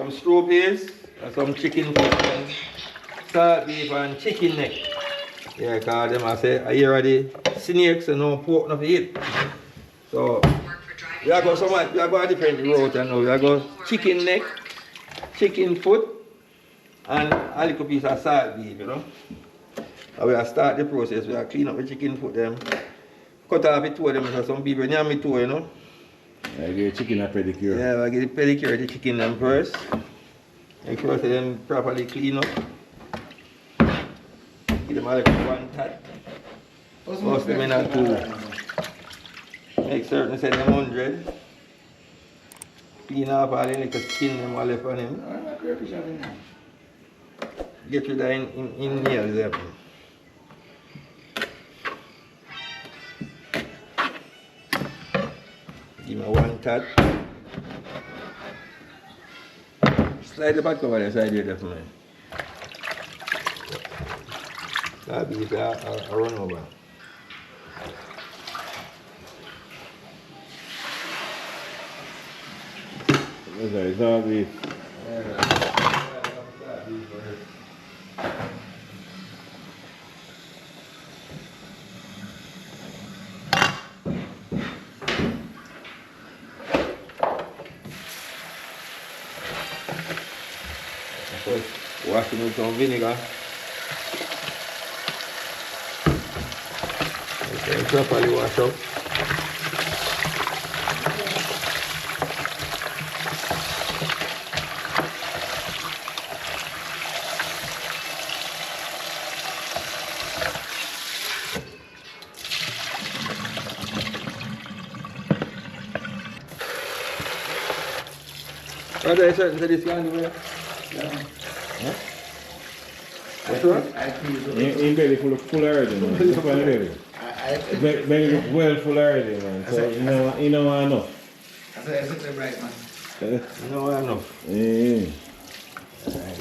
some straw paste, and some chicken foot, and salt beef and chicken neck. Yeah, because them I say, I hear the snakes and no pork not to eat. So, we are going somewhat, we are going a different route and now. We are going chicken neck, chicken foot, and a little piece of salt beef, you know. And we are start the process, we are clean up the chicken foot them, cut off the toe of them, so some people name me toe, you know. I give chicken a pedicure. Yeah, I get the pedicure the chicken them first. Make sure them properly clean up. Give them a little one tat. Toss them in a two. Make certain say them 100. Clean off all the little skin them all left on him. Get rid of in nails them. Give me one tat. Slide the back over the side here definitely. That beef a run over. It's all beef. Wash it with some vinegar. Okay, properly wash up. Are there certain to this kind of way? Yeah. Huh? What's wrong? In belly full already, man. Look on the belly. Belly look well full already, man. So you know enough. I said, it's a right, man. You know enough. Yeah. Alright.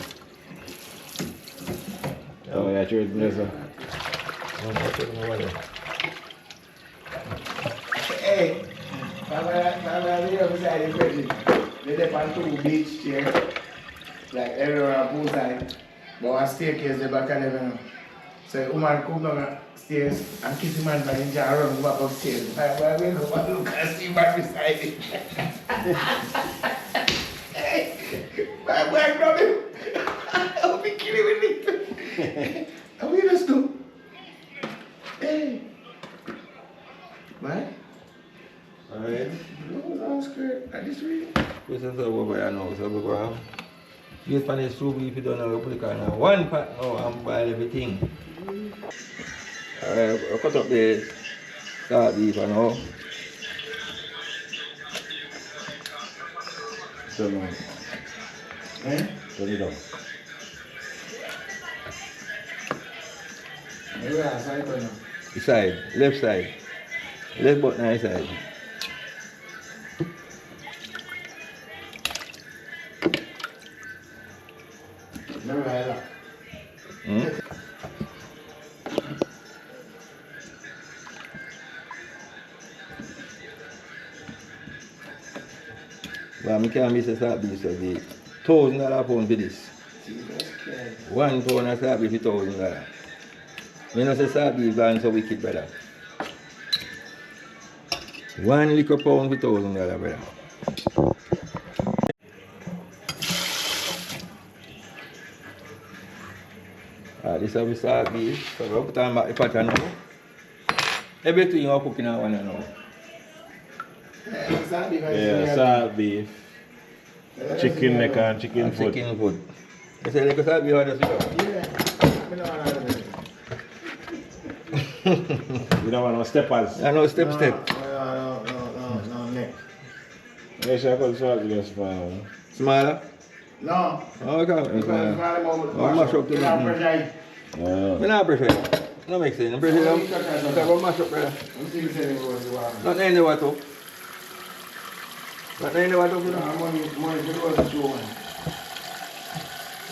Oh yeah, sure it's nice. Hey, Papa, you beside the president. They live on two beach chair. Like everywhere on both sides. But one staircase the back of them. So the woman come down the stairs and kiss the man by the jar and run back upstairs. I wake up and look and see man beside him. Hey, my boy grab him. I'll be killing with it. And we just do. Hey. What? Alright. No, I'm scared. I just read. This is over here now, so we go use pan is soup if you don't know put it on one pot now and boil everything. Alright, I'll cut up the salt beef now. So man. Eh? Turn it down. Maybe I saw it or no? The side, left side. Left button right side. Never had that. But I can't miss a salt beef, so the $1,000 pound for this. £1 pound of salt beef for $1,000. You know, say salt beef gone so wicked, brother. 1 liquor pound for $1,000, brother. This is our salt beef. So we put on back the pot now. Everything you are cooking on one now. Yeah, salt beef. Chicken neck and chicken foot. Chicken foot. You say like salt beef or just Yeah. I don't want to You don't want no steppers. I know step. No, neck. Yeah, she call salt beef small. Smaller? No. Oh, okay. Because mash up to the that. Oh. I don't brush it. No make sense. I brush it up. Okay, go mash up, brother. Not in the water. Not in the water, brother.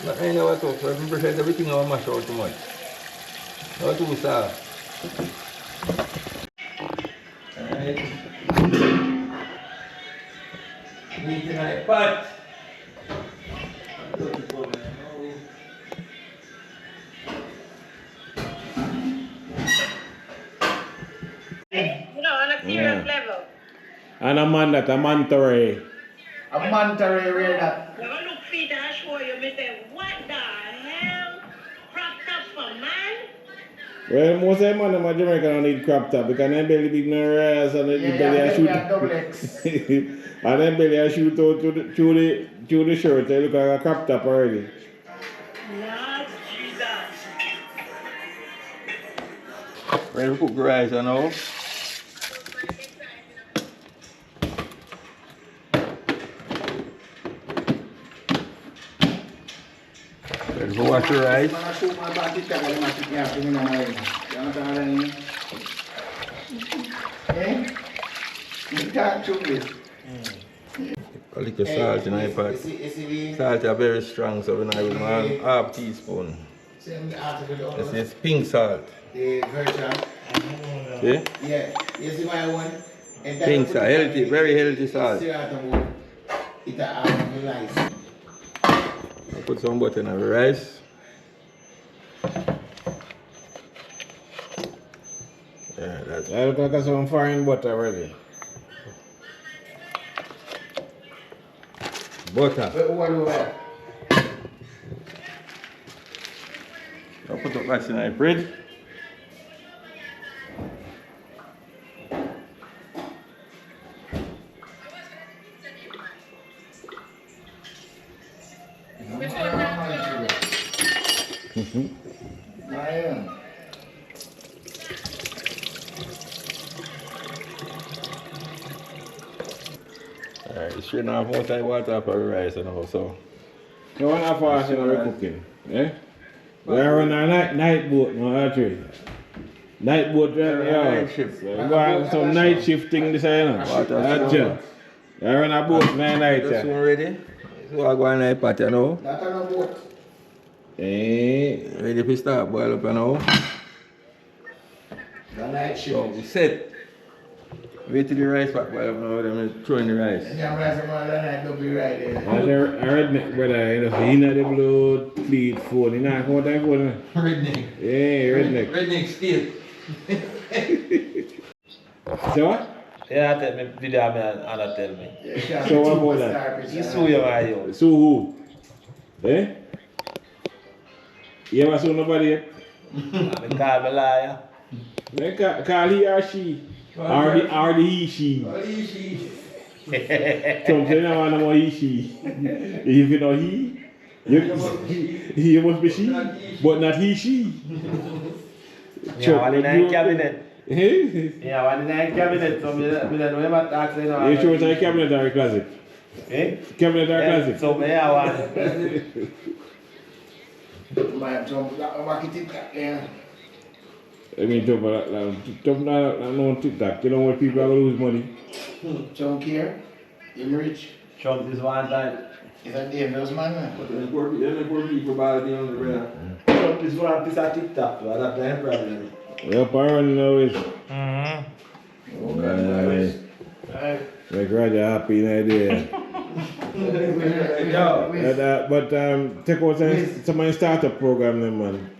Not in the water. So I brush it everything I mash out too much. Not too soft. Alright. Meat in a pot. You know, on a serious level. And a man that a Monterey. A Monterey wear that. When I look feet and show you, me say, what the hell? Crop top for man? Well, most of the man in Jamaica don't need crop top because they belly big no rise and the belly a shoot. Double X. And then belly a shoot out through the shirt. They look like a crop top already. Lord Jesus. Ready to cook the rice now. Ready to wash the rice. A little salt in the pot. Salt is very strong, so we use one half teaspoon. This is pink salt. The version. See? Yeah, you see my one? Pink salt, healthy, very healthy salt. It's a rice. I put some butter in the rice. Yeah, that's I look like some foreign butter already. butter. What do I? I put the rice in the fridge. I am. Alright, you shouldn't have more time water for the rice and all, so. You want to fast in our cooking, eh? We are on a night boat, no, actually. Night boat, Night shift. So we go on some night shifting this, you know. Actually. We are on a boat, night. Just soon ready. So I go on the pot, you know. Not on a boat. Eh? Ready to start boil up, you know. The night shift. So we set. Wait till the rice pot boil up now, then we throw in the rice. And I'm rice on the night, don't be right there. And the redneck brother, you know, he not the blood clean phone. He not come out that phone. Redneck. Yeah, redneck. Redneck still. So what? Yeah, I tell me video and Anna tell me. So what about that? He sue you my yo. So who? Eh? You ever saw nobody yet? I call me liar. They call he or she. Or the he, she. Some say no one more he, she. If you know he, you must be she, but not he, she. Yeah, one in the cabinet. Eh? Yeah, one in the cabinet. So me don't remember asking you. You sure it's a cabinet or a closet? Eh? Cabinet or Yeah, closet? so me have one. My jump, yeah. I mean, top no TikTok. You know what people are going to lose money? Jump here, I'm rich. Trump this one time. It's a dangerous man. But then poor people buy the on the bread. Trump is one piece of TikTok. So that's the problem. Your parents know it. Right. Make Roger happy in idea. But take out some of the startup program, then, man.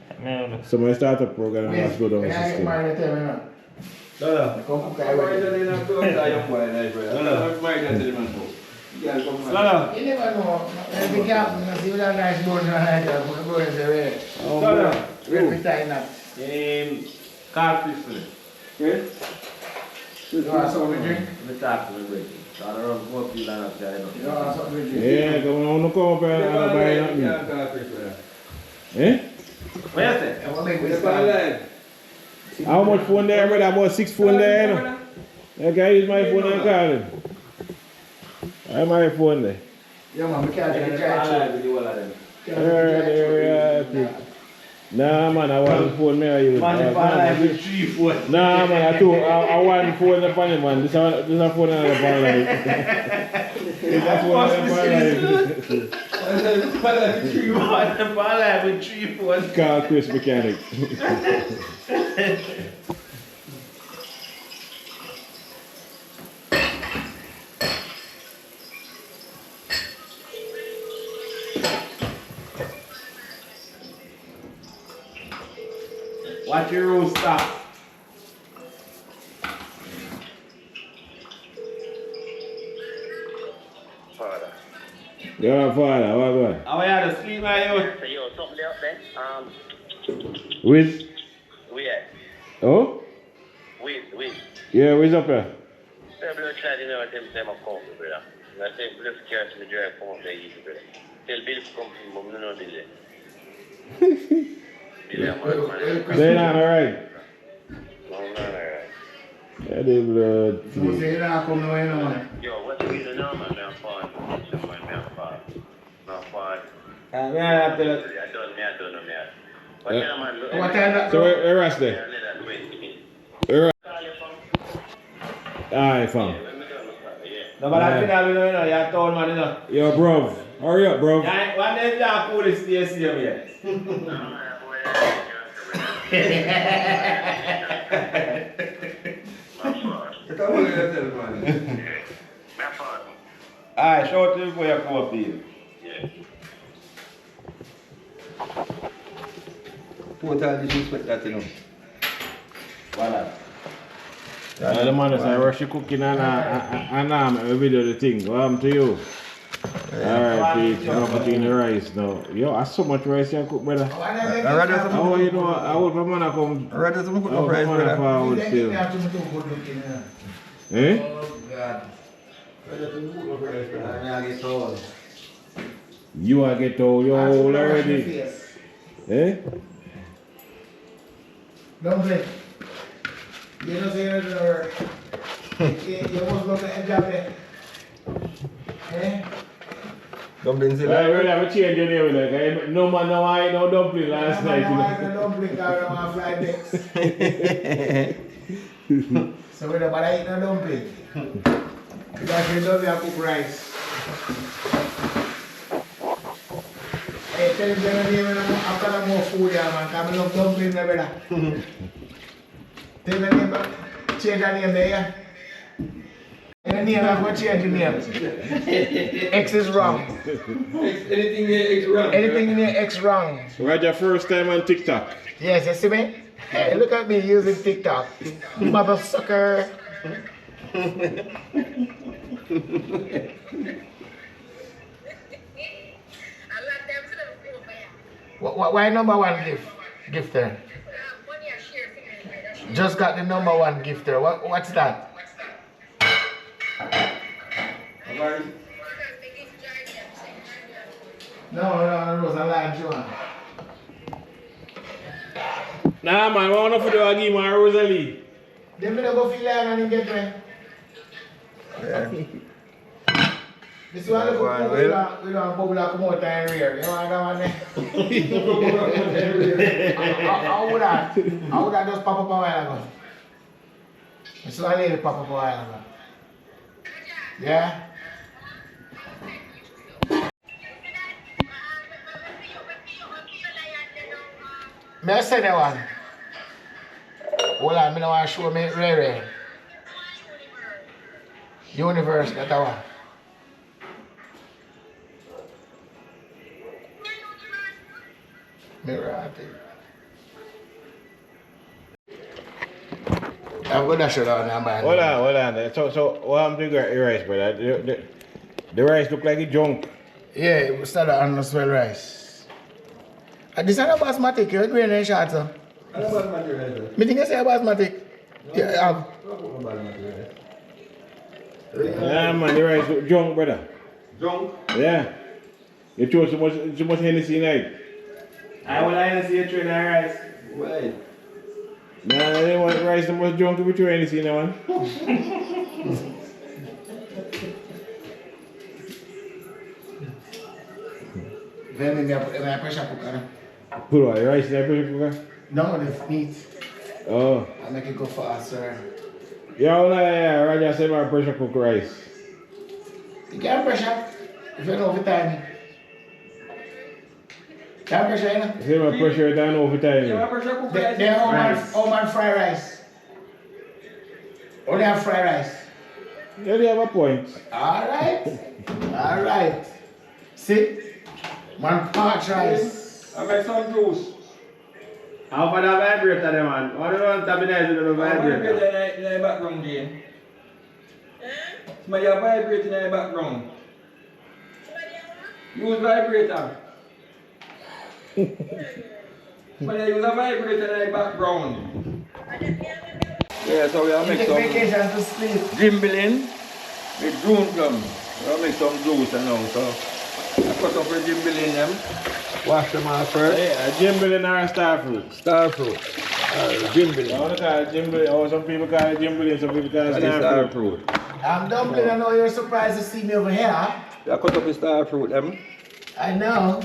Some of the startup program has to go down the Can I get system. married to him now? No. Come cook I I buy will. that in a clothes, I am buying that bread. I'm buying that in the man. You gotta come back. You never know. If you can't see that nice bone right there, I'm going to say, No. every time that. Catfish. Okay? You want something to drink? Me talk to me break. So I don't know what people are not there. You want something to drink? Yeah, come on, come up and buy nothing. Yeah, catfish bread. Eh? What you say? I want to make What's this the time. line? How much phone there, brother? About 6 phone there, you know. Okay, use my phone and call him. I have my phone there. Yeah, man, we can't take a drive through. Nah, man, I want phone me I use. Man, if I like with 3 foot. Nah, man, I want phone the funny man. This a phone on the phone line. This a phone on the phone line. Man, if I like with 3 foot. Call Chris Mechanic. Watch your road stop. Your father, what going? How are you to sleep, my youth? So yo, something up there. Wiz? Where? Oh? With. Yeah, Wiz up there? The blood clot, you know, them a come, brother. I say, blood clot to the drive come up there, easy, brother. Tell Bill to come from, but no Bill there. Bill, man. They not alright. No, not alright. Yeah, they blood. So say you not come no way no man. Yo, what's the reason now, man? I'm fine. Someone, I'm fine. I'm fine. I have to look. I don't know, man. What kind of man look? What time that? So where rest there? Yeah, let that wait. Where rest? Call you from? Aye, fam. When we done, yeah. No, but I think I know, you have told man, you know. Yo, bro. Hurry up, bro. Yeah, one day you cool is the same yet. No, man, boy, my fault. Come on, yourself, man. My fault. Alright, show it to you before you come up here. Yeah. Total disrespect that, you know. Voilà. The man is like, rush cooking and every video the thing. What happened to you? Alright, Pete. I'm putting the rice now. Yo, I so much rice you cook, brother. I rather some. How you know? I would for man come. I rather some cook I would up rice, for man brother. I would still. Eh? Oh God. Rather some cook up rice, brother. And I get told. You are get old. You're old already. Eh? Don't blink. You know say you must go to a job there. Eh? Dumplings in I there. really have a change your name with that. No man, no I no dumpling last night. Don't blink out of my fly decks. So when I eat no dumpling. Because you don't have cook rice. Hey, tell him I'm gonna more food here, man. Because I love dumpling, my brother. Tell me name, change the name there, yeah? And the name, I'm going to change the name. X is wrong. Anything here is wrong. Anything in here, X wrong. Right, your first time on TikTok. Yes, you see me? Hey, look at me using TikTok. Mother sucker. Why number one gifter? Just got the number one gifter. What's that? No, Rose, I like Joanne. Nah, man, I want to do a game on Rosalie. Them don't go feel like and get me. Yeah. This one look cool, we don't bubble come out and rear. You know what I mean? How would I just pop up a while ago? This one lady pop up a while ago. Yeah? May I say that one? Hold on, I don't want to show me Ray. Universe, that's that one. Mirror, I think. I'm going to show that now, man. Hold on. So what I'm doing the rice, brother? The rice look like a junk. Yeah, we started on the swell rice. This is not basmati, you're green and short, sir. I don't want my rice. Me think I say basmati. Yeah, Yeah, man, the rice look junk, brother. Junk. Yeah. You throw so much Hennessy in it. I would like to see a train of rice. Why? Nah, they want rice so much junk if you throw Hennessy in that one. Then me put in my pressure cooker. Put what, rice in that pressure cooker? No, the meat. Oh. I make it go faster. Yeah, Raja said my pressure cook rice. You can't pressure if you know the time. Can't pressure, you know? Say my pressure down over time. They're all man fried rice. Only have fried rice. Yeah, they have a point. Alright. See? Man parch rice. I make some juice. How about that vibrator, then, man? What do you want to be nice with the vibrator? In the background, Jane. Somebody are vibrating in the background. Use vibrator. But I use a vibrator in the background. Yeah, so we are make Take some vacation to sleep. gimbalin with June plum. We'll make some juice and all. So I cut up the gimbalin them. Wash them off first. Hey, a gimbalin or a star fruit? Star fruit. Gimbalin. I want to call it gimbalin. Oh, some people call it gimbalin, some people call it That is star fruit. I'm dumpling. I know you're surprised to see me over here. I cut up the star fruit them. I know.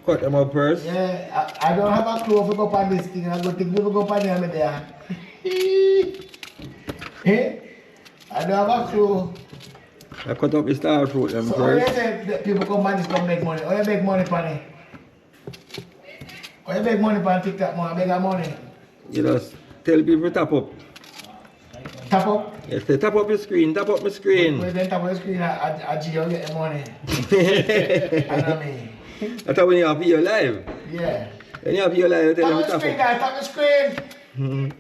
Cut them up first. Yeah, I don't have a clue if we go on this thing. I go think we go on there. Eh? I don't have a clue. I cut up the star fruit them So first. you say that people come on this come make money? Or you make money on it? Or you make money on TikTok, man? I make money. You just tell people tap up. Tap up? Yes, they tap up your screen, tap up my screen. When they tap up the screen, I G, get the money. I know me. That's how when you have your live. Yeah. When you have your live, you tell them Tap the tap screen, up. guys. Tap the screen.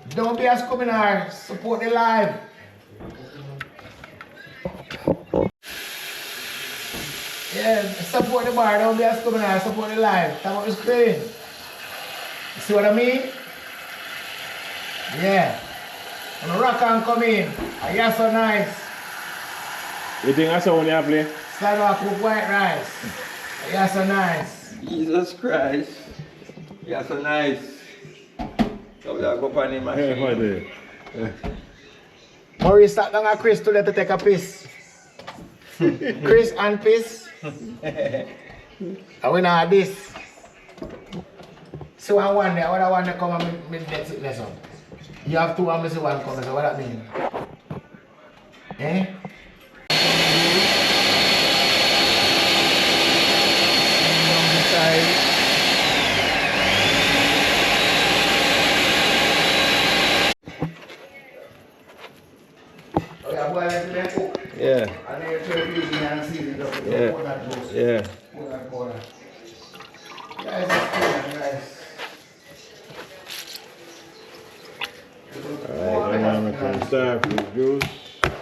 Don't be a scuminar. Support the live. Yeah, support the bar. Don't be a scuminar. Support the live. Tap up the screen. See what I mean? Yeah. When the rock and come in, you're so nice. You think that's how you play? Slide off with white rice. You're so nice. Jesus Christ. You're so nice. So we are go on in my machine. Maurice sat down at Chris to take a piss. Chris and piss. I win all this. So I wonder, what I want to come and make that sickness up. You have two and I see one come, so what that mean? Eh? Oh yeah, boy, let me cook. Yeah. And then you throw it in and see it. Yeah. Pour that juice. Yeah. Pour that water. Guys, that's good, guys. Alright, I'm making star fruit juice. Oh,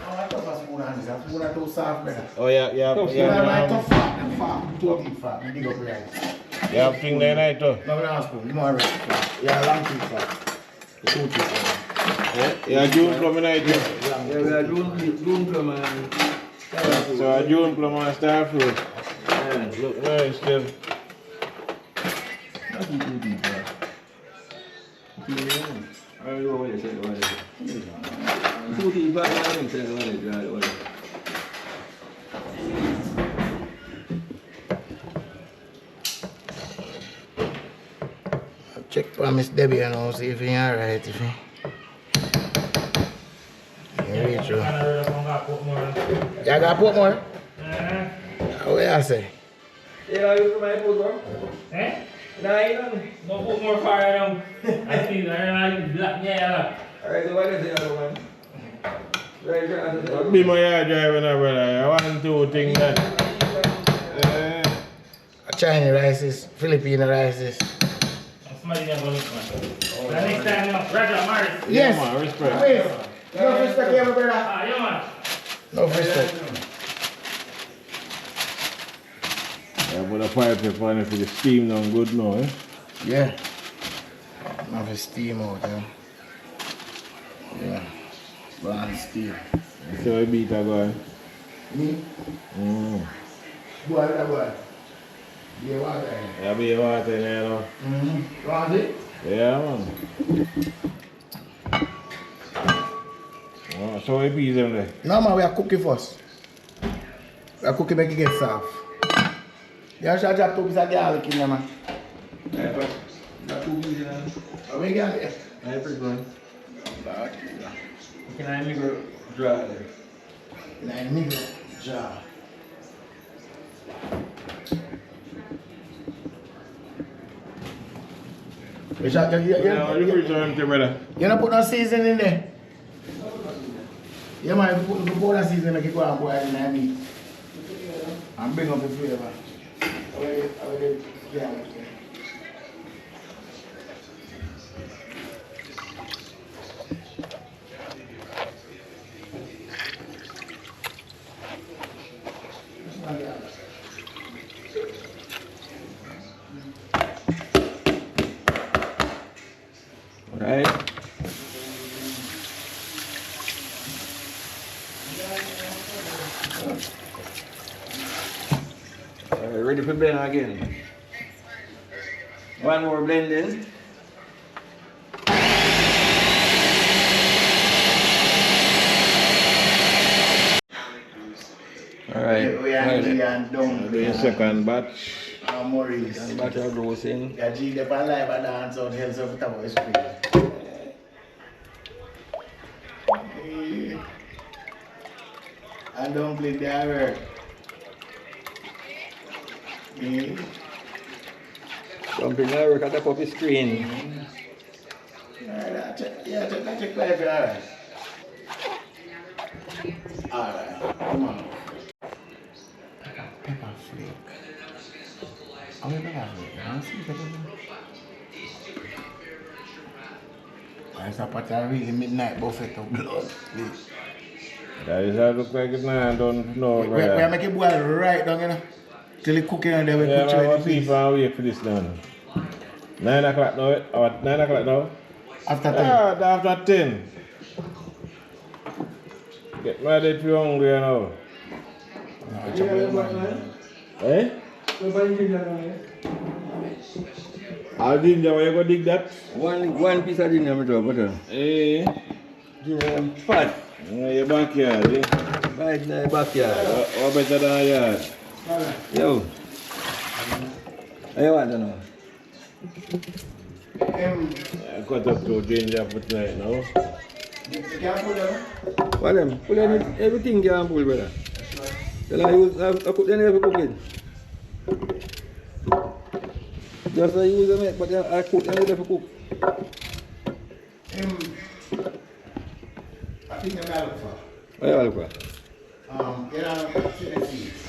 I thought a spoon and this. A spoon and two soft bread. Oh, yeah. You know, my tough fat and fat. Two deep fat. Me dig up rice. You have thing there night too? No, no, spoon. You more rice. Yeah, long teeth fat. Two teeth fat. Yeah, June plum night too. Yeah, we are doing plum and star fruit. So a June plum and star fruit. Yeah. Look nice still. That's two deep, yeah. I don't know what you said, what you said. Two deep, but I didn't say what you said, what you said. Check for Miss Debbie and I'll see if he's alright. If he reach you. You got put more? What you say? Yeah, you come and put more? Eh? Nah, you don't. No put more fire down. I see I like black yeah. Alright, so what is the other one? Right, right. Be my yard driver now, brother. I want to think that. Chinese rices, Filipino rices. Somebody never look man. The next time Roger Morris. Yes. Yeah, man, respect. Please. No respect here, my brother. Ah, yeah man. No respect. Yeah, but the fire pepper on it for the steam now good now, eh? Yeah. Have a steam out, yeah. Yeah. Burn steam. So I beat a guy. Me? Boy, that boy. Yeah, water. Yeah, be water in there now. Want it? Yeah, man. Oh, so I beat them there. No, man, we are cooking first. We are cooking make it get soft. You should drop two pieces of garlic in there, man. Yeah, but not too easy now. How many garlic? I pretty Can I make her dry there? Like nigga jar. You Return to brother. don't put no seasoning in there? Yeah, man, if you put the powder seasoning, make it go and boil in the meat. And bring up the flavor. Yeah. ready for blend again. One more blending. Alright. We are done. Do your second batch. Maurice. And batch of roasting. Yeah, G, they can live and dance out here, so put up a screen. And don't play the work. Something I work at the puppy screen. Check live, alright. Alright, come on. Pepper flake. How many pepper flake? I don't see pepper flake. There's a part of really midnight buffet of blood. That is how it look like it now. I don't know. We are making boil right down, you know. Till it cooking and then we Yeah, put you in man, the see piece. if I wait for this done. 9 o'clock now. Or 9 o'clock now. After 10. Yeah, after 10. Get mad if you're hungry now. Eh? How ginger, where you go dig that? One piece of ginger, butter. Eh? Ginger fat. Your backyard, eh? Right in the backyard. What better than yard? Yo. How you want to know? I cut up to ginger for tonight now. What them? Pull everything you can pull, brother. Then I cook them every cooking. Just I use them, but I cook them every cook. I think I'm out for. What you look for? You know, chili seeds.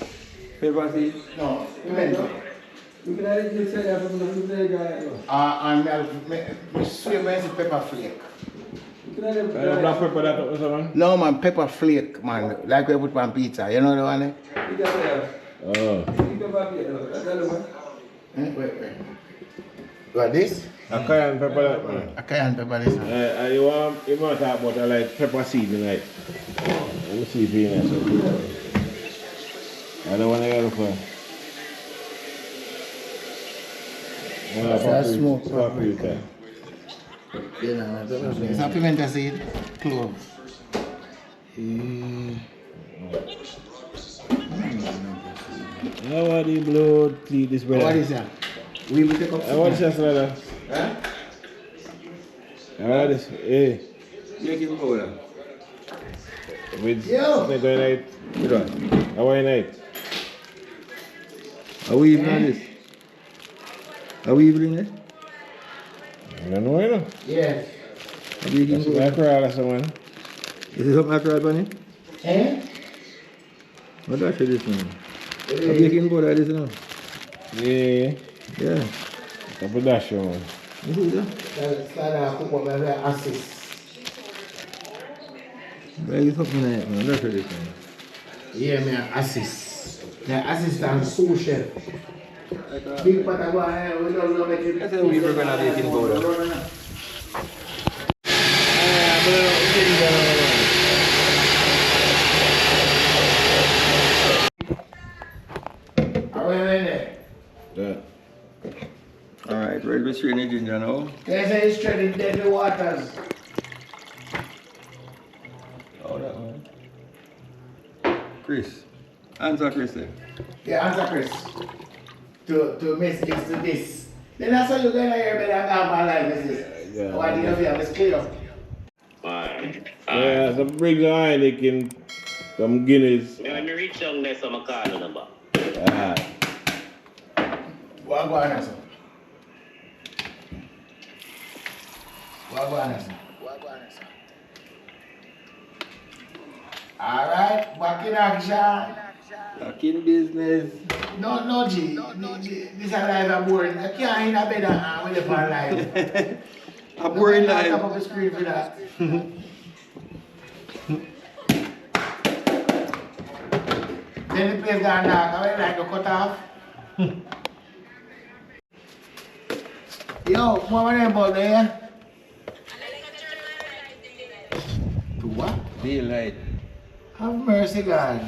Pepper seed? No, pimento. You can just say that from the guy. And sweet pepper flake. Black pepper that up or something? No man, pepper flake man, like we put on pizza, you know the one? Oh. Wait. What this? A cayenne pepper that man. A cayenne pepper this one. You want to talk about like pepper seed like. Let me see if you know. I don't want to go for. That's smoke. Paprika. You know, it's a pimento seed, clove. How are the blood tea this brother? What is that? We will take up What is that brother? Huh? How are this? Hey. Baking powder. With Yo. snake going night. Good one. How are you night? Are we even on this? Are we even in it? I don't know, you know. Yes. Are we That's baking my powder? crowd or someone. Is it something I tried on it? Eh? What I should this one? A baking powder this now? Yeah. Yeah. Couple dash man. You see that? That's a cook up my assist. Where is something like that, man? That's what this one. Yeah, me assist. The assistant sous chef. Big pot of wine, we don't know make it. That's how we were gonna baking powder. Yeah. Alright, ready to strain the ginger now. They say it's treading deadly waters. Oh, that one. Chris. Answer Chris then. Yeah, answer Chris. To miss this to this. Then that's how you're gonna hear better than my life, is Yeah. What do you have? It's clear. Yeah, some bricks of Heineken, some Guinness. When me reach down there, so I call the number. Ah. What go on, sir? What go on, sir? Alright, back in action. Back in business. No, G. This is live and boring. I can't in a bed and when you're on live. A boring Top life. of the screen for that. Then the place gone dark. I went like to cut off. Yo, what name about there? To what? Daylight. Have mercy, God.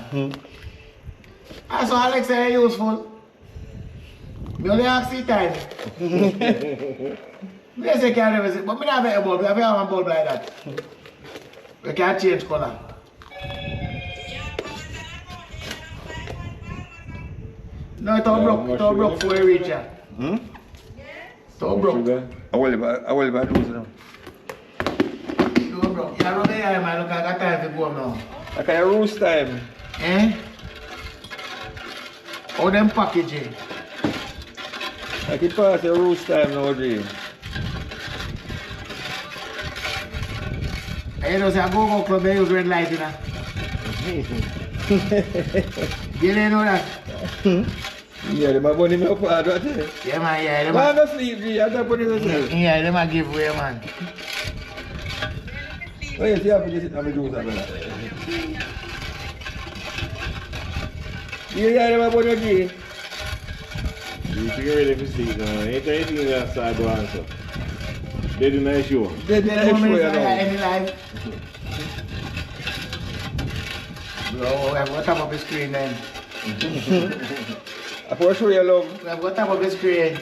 I saw Alex say useful. Me only ask the time. Me say can't never say, but me not have a bulb. Me have one bulb like that. We can't change color. No, it's all broke. It's all broke for a reach. It's all broke. I will do it now. It's all broke. You rub your eye, man. Look, I got time to go now. I can roast time. Eh? How them packaging? I can pass the roast time now, Jay. You know, say I go club, they use red light, you know. You didn't know that? Yeah, they might put him up hard, right there. Yeah, man, yeah. Man, don't sleep, G. I don't put it yourself. Yeah, they might give away, man. Oh, yes, you have to just have me do that, man. Yeah, they might put it, G. You figure ready for sleep now. Ain't there anything that side go on, so. They do nice show. They did a show, you know. Any live? Bro, we have got top of the screen then. I put show you love. We have got top of the screen.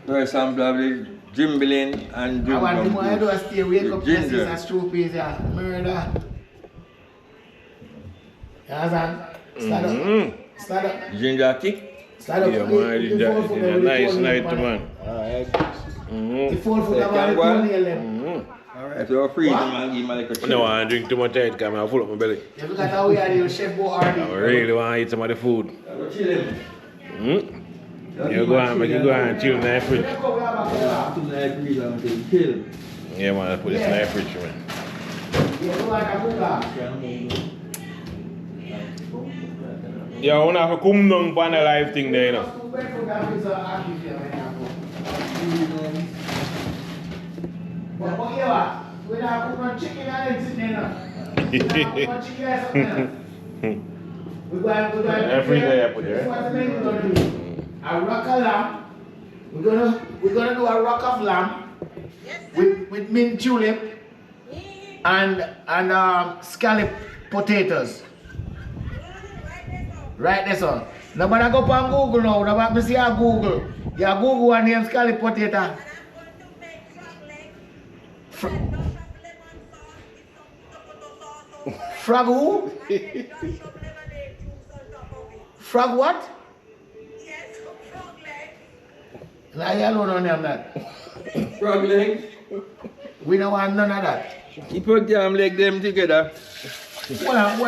For example, of the Jimbilin and I want Jim. to do a stay wake up and see Ginger. a stupid murder. You understand? Stand up. Stand up. Ginger kick. Stand up. Yeah, man, it's a nice night, man. The 4 foot They of can the go on. toenail them. Alright, so you're free, man. Give me like a chill. No, I drink too much tonight because I'm full up my belly. You look at how we are the Chef Bohardy. I really want to eat some of the food. Go chill him. You go and make you go and chill in the fridge. Tonight, please, I'm saying chill. Yeah, man, I put this in the fridge, man. You look like a cooker. Yeah, I want to come down on the live thing there, you know. But yeah, we don't put no chicken and eggs in there. We don't put no chicken and something else. We go Every day I put there. This is what we're gonna do. A rock of lamb. We're gonna do a rock of lamb with mint julep and scallop potatoes. Right there, son. Nobody go on Google now. Nobody see a Google. You Google one name scallop potato. Frog who? Frog what? Nah, you don't know name that. Frog leg. We don't want none of that. Keep your damn leg them together. Hold on.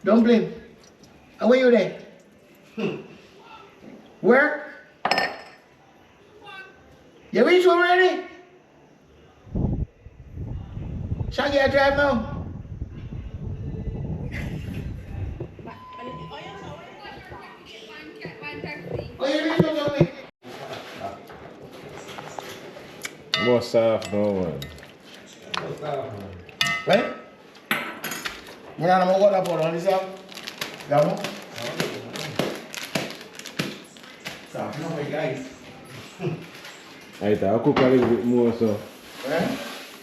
Dumpling. How are you there? Where? You reach home already? Shaggy, I drive now. Oh, you reach home already? More soft, no, man. Right? Muna naman ko na po, ano siya? Gamo? Sabi na may guys. I'll cook a little bit more, so. Eh?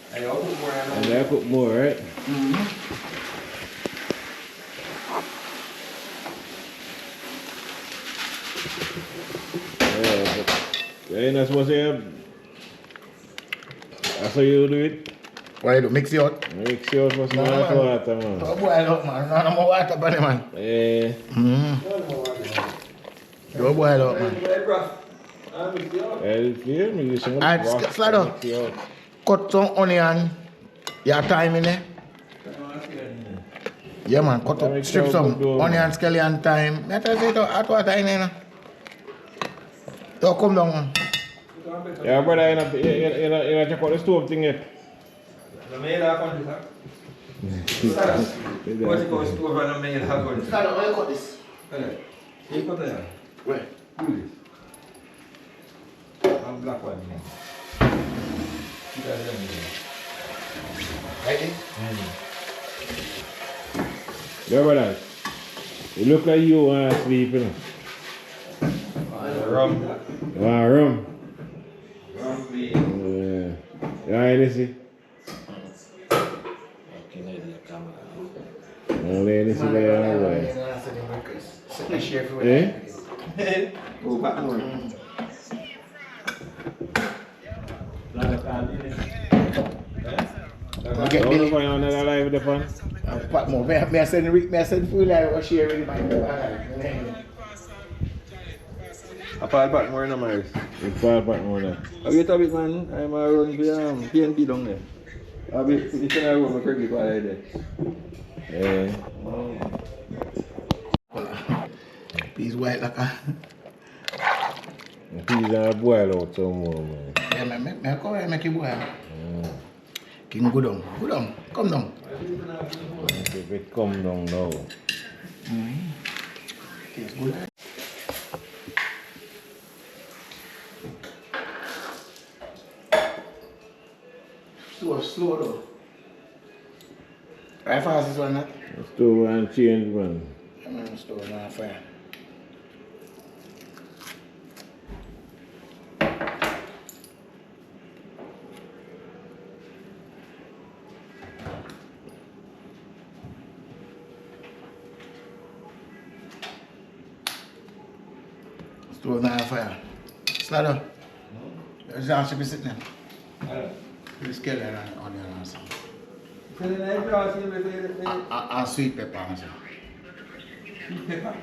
Hey, I'll put more And I'll cook more, right? Yeah, but ain't not supposed to have. That's how you do it. Why do? Mix it out? Mix yours with some No, hot man. water, man. Oh, boy, look, man. No more water, buddy, man. Yeah. Go boy, look, man. Yeah, me use some Alright, rock, slide on. mix it out. Cut some onion. Your time in there? Yeah, man. Cut That up. makes Strip sense, some good, onion, scallion, thyme. Let us say hot water in there. So come down, man. Yeah, brother, you know, check out the stove thing yet. The mail I found this, huh? What's it called? Stove and the mail I found this. Slide on, how you cut this? You cut it. Where? Do this. I'm black one. Ready? Yeah, brother. You look like you want to sleep, you know. Rum. You want rum? Rum, please. Yeah. You want anything? No, anything there, all right. Eh? Oh, back more. Get Don't Billy. find another live the fun. Pat more. Me I send Rick, me I send full live or share with my I fall back more in Maris. It's far back more now. I wait a bit, man. I'm run for PNP down there. I'll be finishing a room of credit card there. Eh. Peas white like a. The peas are boil out some more, man. Yeah, me come here make it boil. King go down. Go down. Come down. If it come down now. Tastes good. Slow though. How fast is one that? The stove and change, man. I'm on the stove on fire. Stove on fire. Slaughter. There's a should be sitting there. Please get that on the other side. And sweet pepper and so. Sweet pepper?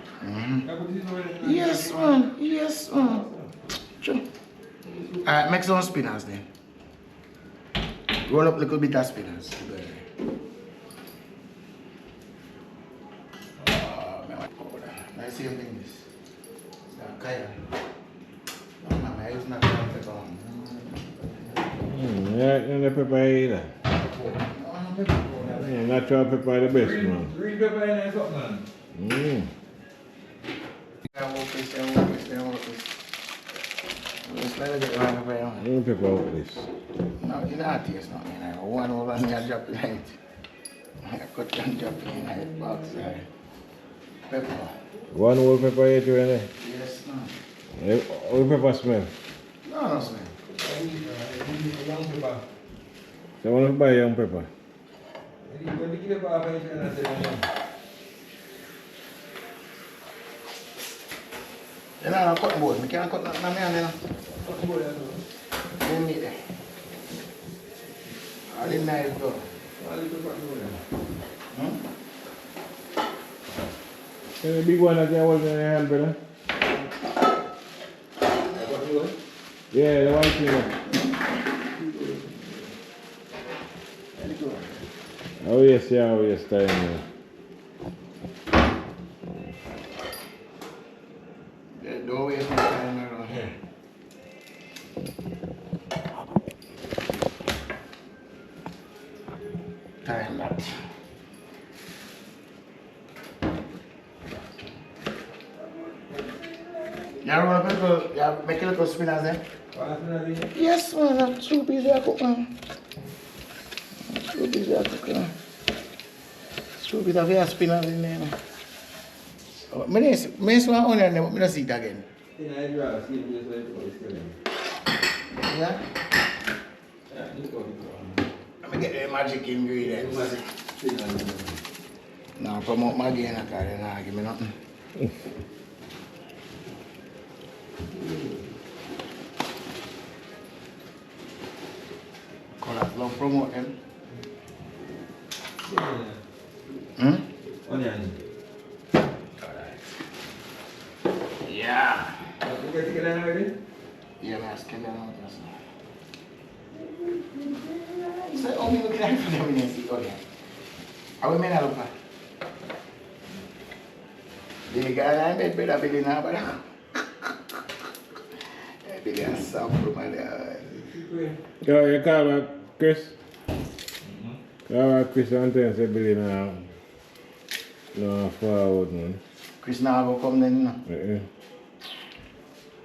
Yes, man. Yes, man. Sure. Alright, make some spinach then. Roll up a little bit of spinach. Oh, man. Nice same thing this. Kaya. No, man, I use not pepper. Yeah, and the pepper either. Yeah, natural pepper the best, man. Green pepper in there, something, man. Green pepper out this. No, you don't taste nothing. One over and you drop it right. I cut and drop it in the box. Pepper. One whole pepper here too, innit? Yes, no. How the pepper smell? No, no smell. Young pepper. So I want to buy young pepper. When you give it back, I say, You know, cutting board. I can't cut nothing on me, you know. cutting board, that's all. You need it. All the knives go. All the cutting board. Can the big one that you hold in your hand, brother? Cutting board? Yeah, the white thing. Oh yes, yeah, oh yes, time. Yeah. Don't waste my time around here. Time that. You roll up a little, you make a little spinach then? Yes, man, I'm too busy I cook, man. Too busy I cook, man. Too busy I have spinach in there, man. Oh, I see one onion there, but I see it again. Yeah? Let me get the magic ingredients. Now promote my gain, I can't give me nothing. Colors, love promote them. Onion. Yeah. You get it already? Yeah, man, skin them out. So, oh, me look like for them in the onion. How we make that look like? Billy got an bed, brother, Billy now, but Billy has some from my dad. You call her Chris? Call her Chris and tell say Billy now. No, forward, man. Chris now will come then, you know.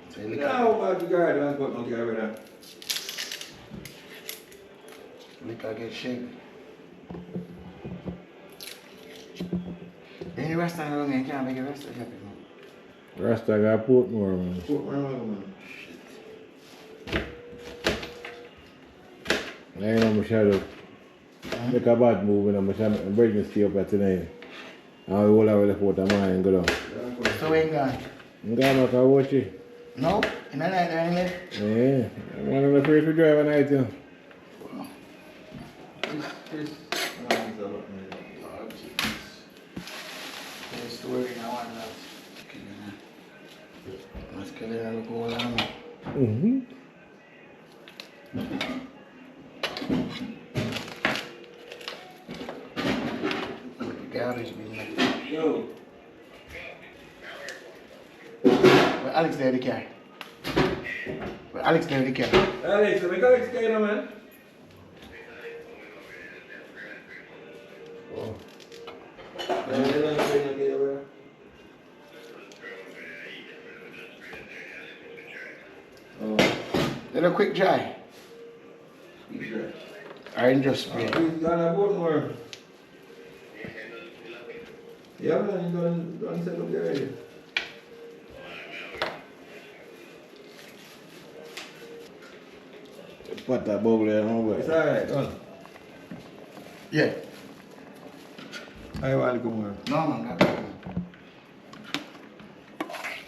So you look No, but the guard has got no guard with that. Look like get shaken. Then the rest of the you can't make the rest of it happen. Rasta got put more, man. Put one more, man. I know my shadow. Make a bad move and I'm bring me stay up at tonight. I will have the photo mine go down. So we ain't gone. I'm going to watch it. No? In the night, ain't it? Yeah. I'm one of the first to drive at night, too. Story now on that. Let's get it and go along. Mm-hmm. Garbage bin. Yo. But Alex there the car. But Alex there the car. Alex, make Alex get in, man. Oh. Then a quick dry. I ain't just spray. He's gonna go more. Yeah, man, don't set up there already. Put that bubble there, no It's way. alright, done. Yeah. I want to go more. No, man, not that.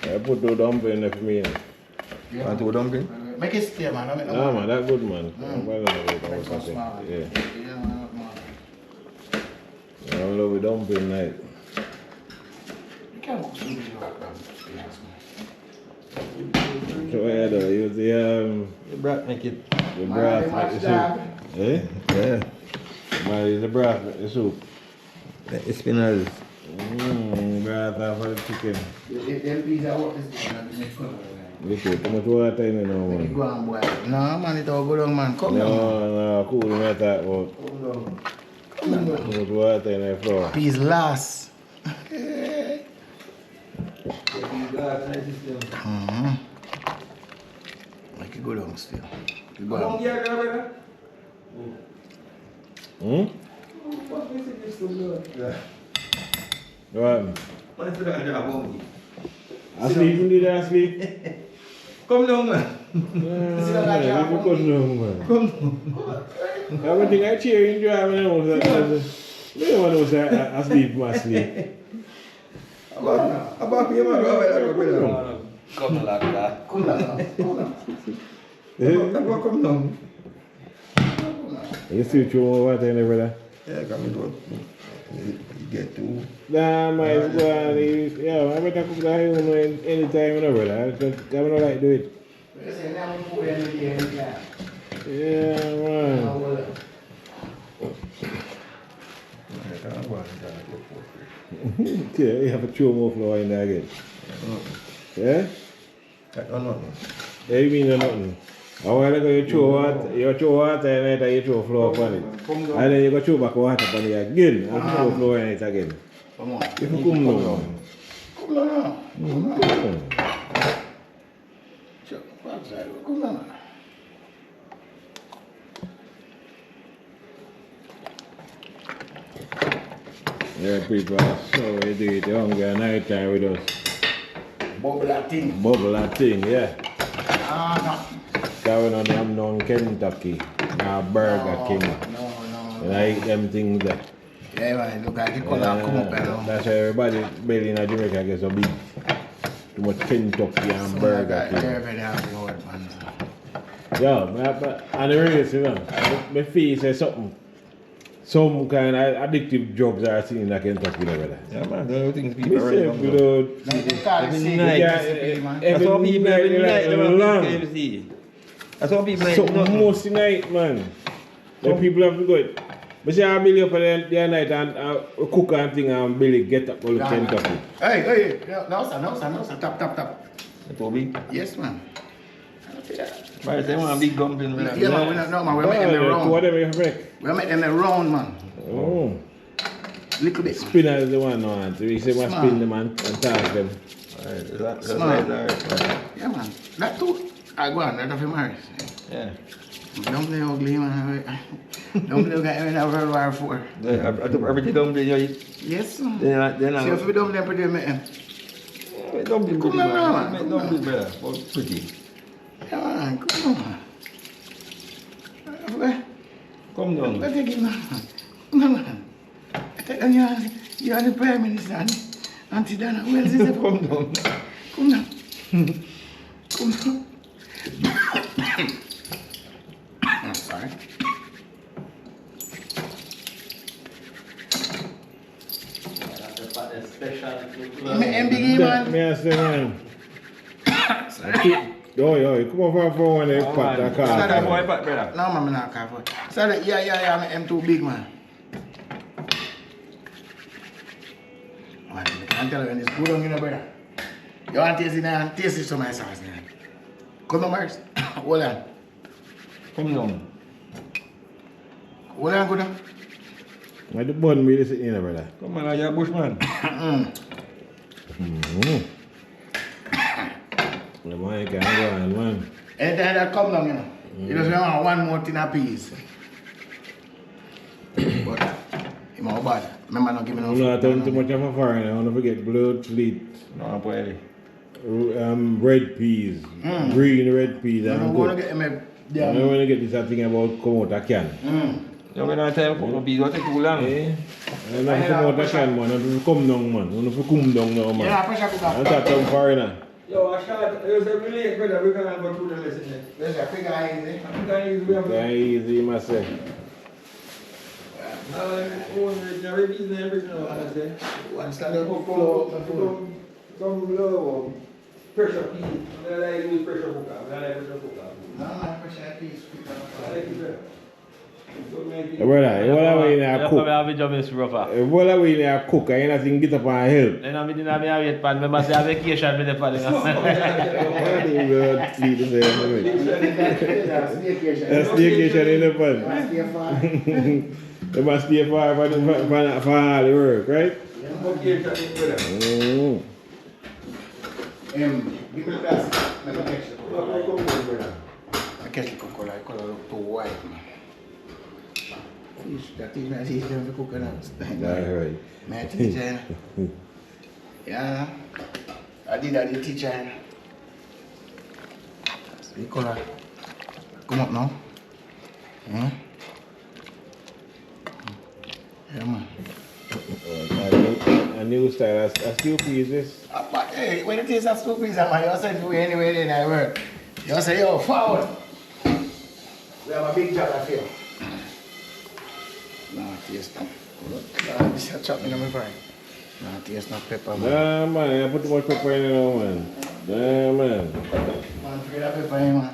I put the dumpling in there for me. Yeah. Want to go dumpling? Make it stay, man. Don't make No, man, that's good, man. Make some small. Yeah. Yeah, man. I love it dumpling night. You can't cook some video like that. So yeah, though, use The brat make it. the Man, broth they make match the that. soup. Eh? Yeah. Man, use the broth make the soup. The spinach. Broth for the chicken. Them peas are what this thing and make fun of it. You put too much water in it now, Make it man. go and boil. No, man, it all go down, man. Come down, man. No, cool, me talk about. Come down. Come down, man. Too much water in the flour. Peas last. Make it go down still. It go down. Hmm? What? Asleep, you did asleep? Come down, man. Yeah, you come down, man. Come down. Everything I cheer you driving out. You don't want to say asleep, man, sleep. About you, man. Come like that. Come down. Come down. Come down. You still throw more water in there, brother? Yeah, come in. You get to. Nah, man, it's good. Yeah, I better cook that home anytime, you know, brother. I don't like to do it. Yeah, man. Yeah, you have to throw more flour in there again. Yeah? Yeah, you mean nothing. A while ago you throw water in it and you throw flour on it. And then you go throw back water on it again and throw flour in it again. Come on. If you come down. Come down. Come down. Sure. Backside. Come down. Yeah, people, so we do it hungry at night time with us. Bubble that thing. Bubble that thing, yeah. Ah, Because we don't have no Kentucky, no Burger King. no. And I eat them things there. Yeah, man, look at the color come up now. That's why everybody belly in Jamaica gets so big. Too much Kentucky and Burger King. Yeah, but on the race, you know, my face says something. Some kind of addictive drugs are seen in Kentucky, brother. Yeah, man, the things Me people say, already you know. know, Every night. That's how people every night they want to KFC. That's how people like something most night, man. The people have to go it. But see, I Billy up at the night and cook and thing and Billy get up all the Kentucky. Hey, no, sir, tap. That's how big. Yes, man. But they want a big dumpling. Yeah, man, we're making them round. Whatever you make. We're making them round, man. Oh. Little bit. Spinner is the one now, Auntie. We say we spin them and toss them. That's Smart. right. Yeah, man. That too. I go on, that of him, Harris. Yeah. Dumpling ugly, man. Dumpling got in a World War IV. Everything dumpling you eat. Yes, man. Then See if we dumpling pretty, man. Dumpling Come pretty, on, man. man. Dumpling better, but pretty. Yeah, man. Come on. Come down. Let's take it, man. Come on, man. Take it, You are the Prime Minister, Auntie Dana. Where is it? Come down. Come down. Come down. I'm sorry. I'm big man. Me ask them, man. Yo, come over for one of the pot that car. Start that boy pot, brother. No, man, I'm not careful. So, yeah, I'm too big, man. Man, I can't tell you when it's good on you, brother. You want to taste it now and taste it to my sauce, man. Come on, Marks. Hold on. Come down. Hold on, good on. Why the bun really sitting here, brother? Come on, you're a bushman. The man can go on, man. Anytime that come down, you know, you just want one more tin of peas. But, you know, bad. Remember, not giving I'm not talking too much of a foreigner. I want to forget blood fleet. No, boy. Red peas. Green red peas. I don't want to get them. I don't want to get this thing about come out of can. You know, when I tell you, peas don't take too long. I don't come out of can, man. I don't come down, man. I don't come down now, man. Yeah, pressure cooker. I'm talking foreigner. Yo, I shot. There's a relay, brother. We can't go through the lesson there. There's a figure easy. Yeah, easy, myself. One standard flow. Come low. Pressure piece. I like use pressure cooker. I like pressure cooker. No, pressure piece. I like it better. Brother, what are we in a cook? have a job is rougher. What are we in a cook? I ain't nothing get up and help. Then I didn't have a wait pan. I must have a vacation with the pan. I think we'll sleep the same. That's staycation in the fun. They must stay far for all the work, right? Give me the glass. Let me catch the I catch the cocoa. I color look too white, man. Fish, that is my system for cooking out. That's right. My teacher. Yeah. I did that, the teacher. See color. Come up now. Yeah. Yeah, man. A new style. I still please this. But hey, when it is a stupid, man, you send me anywhere then I work. You say, yo, forward. We have a big job I feel. No, taste no. This is chopping on my fry. No, taste no pepper, man. Nah, man, I put too much pepper in it now, man. Nah, man. Man, forget that pepper, man.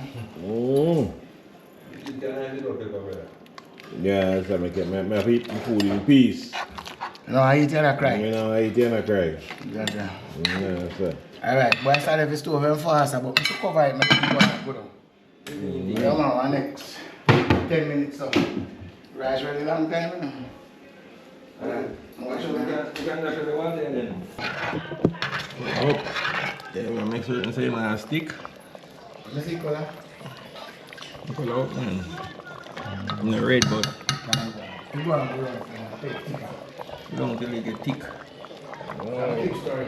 Yeah, that's how I get my food in peace. No, I eat and I cry. I eat and I cry. Gotcha. Yeah, sir. Alright, but I started with stove and faster, but to cover it, I go down. Yeah, man, one next 10 minutes so. Rice ready long time, you know. Alright, yeah, we make sure and say my stick. let's see color. Color out, man. I'm not red, but You go on, you don't till it get thick. Big story.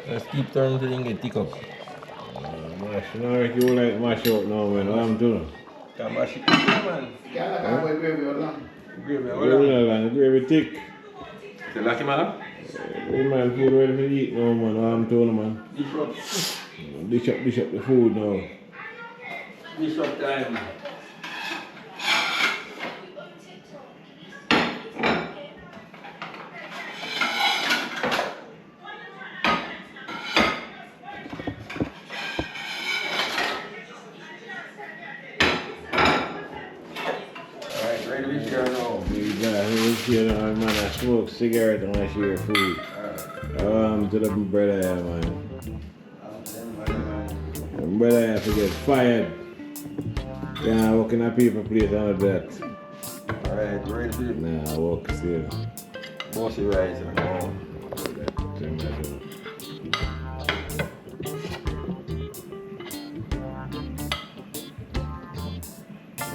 Let's keep turning till it get thick up. Mash, no, if you like mash out now, man, what I'm doing? Can mash it, man. Yeah, like I wait gravy or long. Gravy, Gravy thick. The lucky man. Hey, man, food ready to eat now, man, what I'm doing, man. Dish up the food now. Dish up time. Man, I smoke cigarette and I share food. To the brother, man. The brother have to get fired. Yeah, I work in a paper place and all that. Alright, ready to Nah, I work still. bossy rice and all.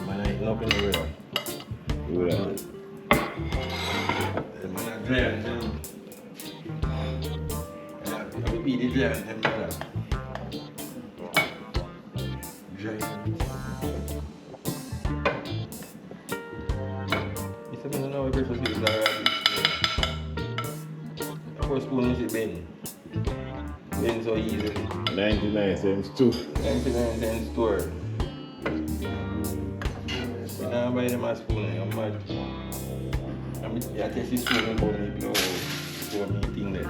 Man, I ain't nothing to wear. Do that. The man I drive them. I be the drive them, brother. Drive. You said I don't know what person is already. spoon is bend. Bend so easily. 99 cents too. 99 cents store. You know, buy them a spoon, I'm mad. I taste this spoon and me blow for me thing there.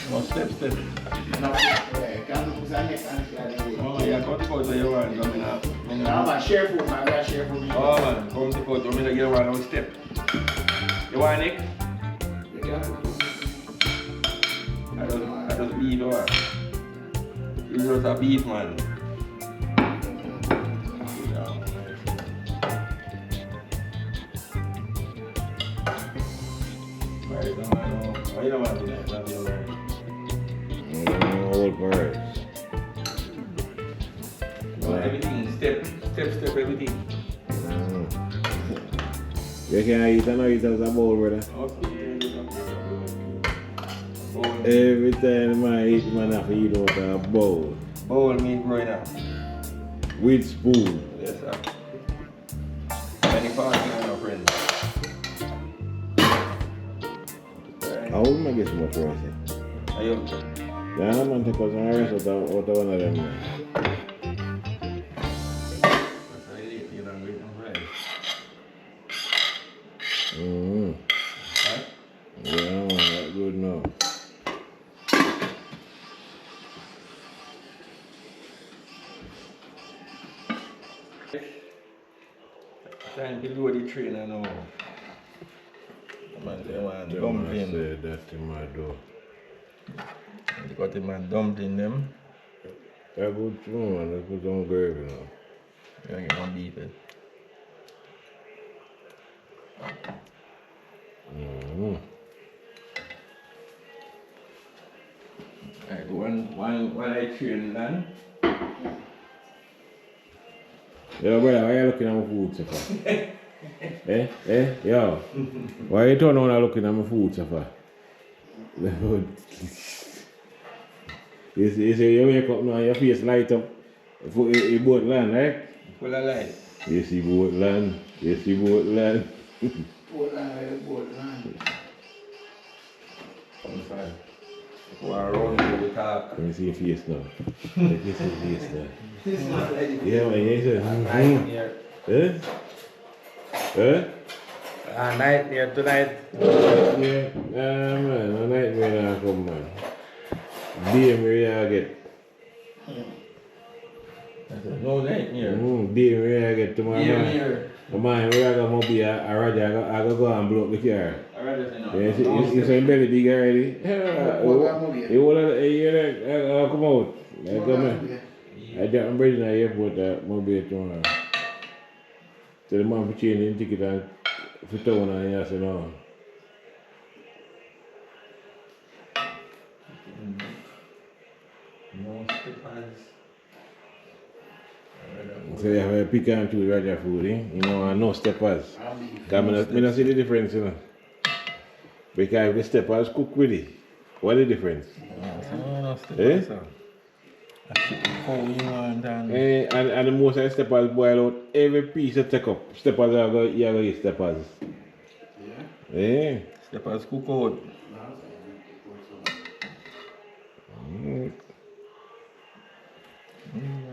No step. Oh, yeah, cut the foot you want. Share food, man. Share food. Oh, man, come to the foot. You want me to get one on step? You want Nick? I just beat over. You just a beat, man. Right, man. Why you don't want to do that? That's your right. Old birds. Everything, step, everything. You can't eat, I know eat as a bowl, brother. Okay. Every time man eat, man have to eat out of a bowl. Bowl meat growing up. With spoon. Yes, sir. Any party, my friend. How would I get so much rice? Are you? Yeah, man, take us some rice out of one of them. Man. Right? Yeah, man, that's good now. Time to load the train and all. Man, they want dumpling. Say that in my door. They got the man dumpling them. That's good too, man. Let's put some gravy now. You get one beef. Alright, one I train then. Yo, brother, why you looking at my food so far? Yo. Why you turn around looking at my food so far? You say you wake up now and your face light up. You boat land, right? Full of light. You see boat land. Boat land. I'm sorry. Go around to the top. Let me see your face now. Let me see your face now. Yeah, man, you say. Nightmare tonight. Yeah, man, a nightmare now come, man. Day me I get. No nightmare. Day me I get tomorrow morning. Man, we are going to be a Roger. I go and blow up the car. I rather say no. You say belly big already? You want to come out? Come in. I just am ready now airport that mobile tomorrow. So the man for changing ticket and for town and I said no. No steppers. So you have a pick and choose Roger food, eh? You know, and no steppers. Because I don't see the difference, you know. Because if the steppers cook with it, what is the difference? No steppers. And the most of the steppers boil out every piece you take up. Steppers you go eat steppers. Yeah. Steppers cook out.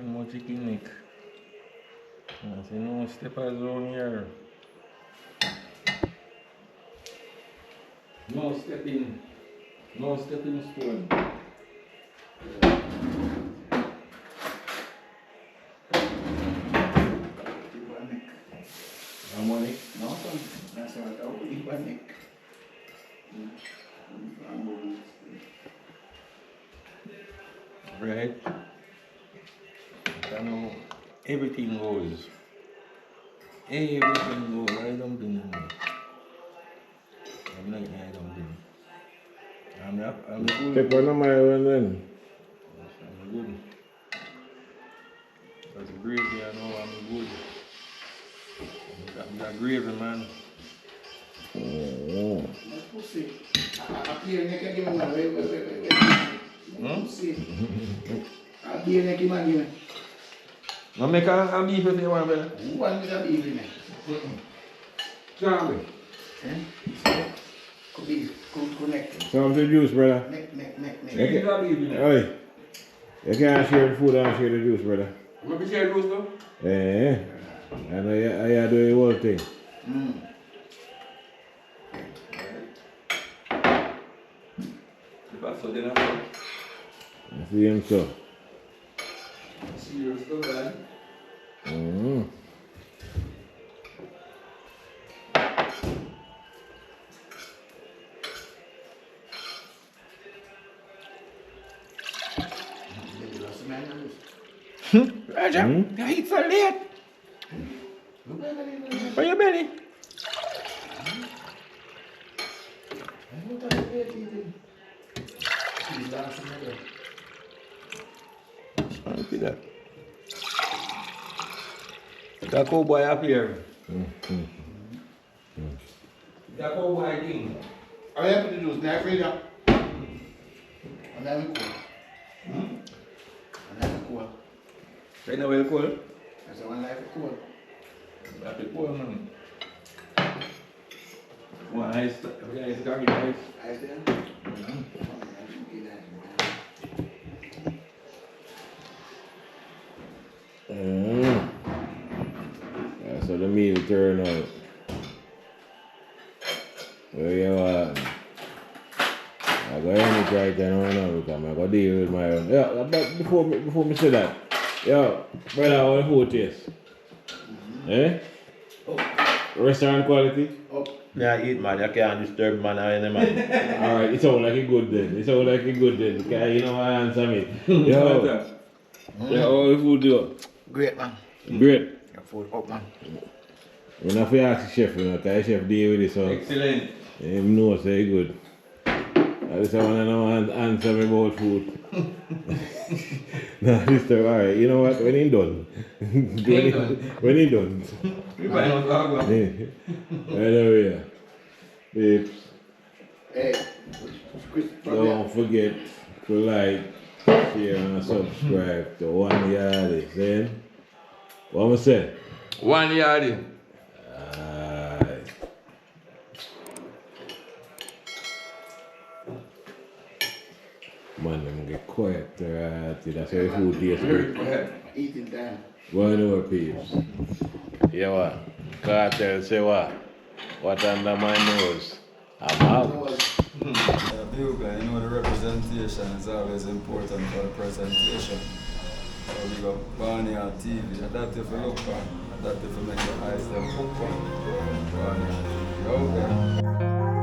More chicken neck. I say no steppers on here. No stepping stone. Harmonic? No, that's what I would eat one neck. Right? I know everything goes. Everything goes. I don't believe me. I'm like, I don't believe. I'm good. Stepper no matter when then. I'm good. That's gravy, I know I'm good. I'm got gravy, man. Pussy. I clear neck again, man. Wait. See. I'll be in the man. I make a beef if you want, brother. Who wants a beef in it? Jamaican. Could be connected. Some to juice, brother. Neck. Chicken a beef in it. Oi. You can't share the food and share the juice, brother. You want to share those though? Eh. And I do the whole thing. That's what they know. I see him so. Serious stuff, man. Raja, you eat so late. Where your belly? Look at that. That cowboy up here. That cowboy thing. I have to do is not afraid of. I'm not cool. I'm not cool. Right now, well cold. That's the one life cool. That's it cold, man. One ice, ice, carry ice. I said, That's how the meal turn out. Where you are? I go any right now because I go deal with my own. Yeah, but before me say that, yo, brother, how the food taste? Eh? Restaurant quality? Yeah, eat man, you can't disturb man or any man. Alright, it sound like a good then. Because you know what I answer me. Yo, how the food do? great man. Great. Your food up man. You know if you ask the chef, you know, because the chef deal with it, so Excellent. him know say good. I just want to know answer me about food. No, this time, alright, you know what, when he done. when he done. We find out how to go. Anyway, babes, Hey, don't forget to like, share and subscribe to One Yardie, see? What am I saying? 1 yard. Aye. Man, them get quiet, right? That's how the food tastes good. eating time. One over peeps. Yeah, what? Cartel say what? What under my nose? I'm out. Bugle, you know the representation is always important for the presentation. So we got Barney on TV, and that if you look on, and that if you make your eyes them hook on. Barney on TV, okay.